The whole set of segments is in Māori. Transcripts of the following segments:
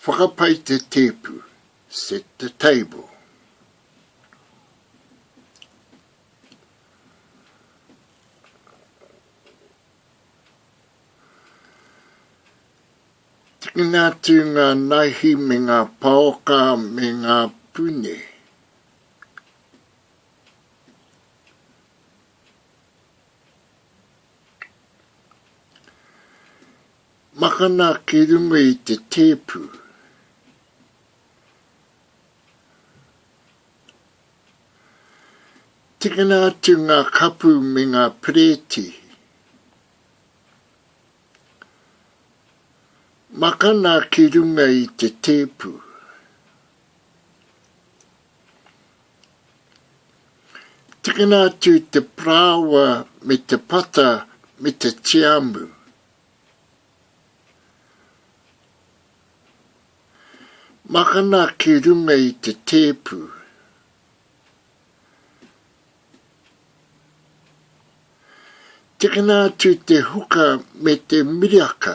Whakapai te teepu. Set the table. Tikina tu ngā naihi me ngā paoka me ngā pune. Makana ki runga i te teepu. Tikina atu ngā kapu me ngā pireti. Makana ki runga i te teepu. Tikina atu te prawa me te pata me te tiamu. Makana ki runga i te teepu. Tikina atu te huka me te miriaka.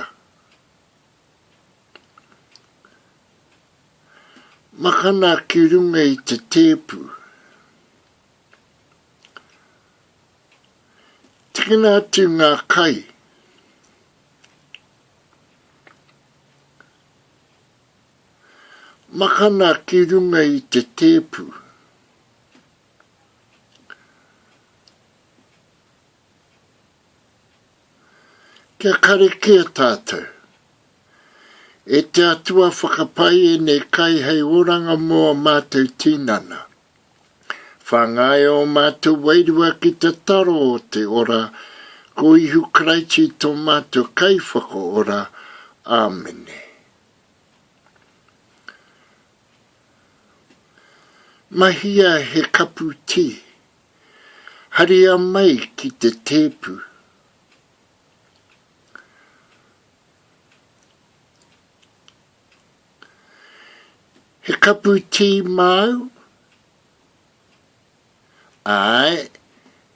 Makana ki runga i te teepu. Tikina atu ngā kai. Makana ki runga i te teepu. Kia kare kia tātou. E te atua whakapai e nei kai hei oranga moa mātou tinana. Whangai o mātou wairua ki te taro o te ora, ko ihu kraiti tō mātou kai whako ora. Āmene. Mahia he kapu ti. Haria mai ki te teepu. He kapu ti mau? Ai,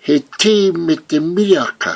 he ti me te miriaka.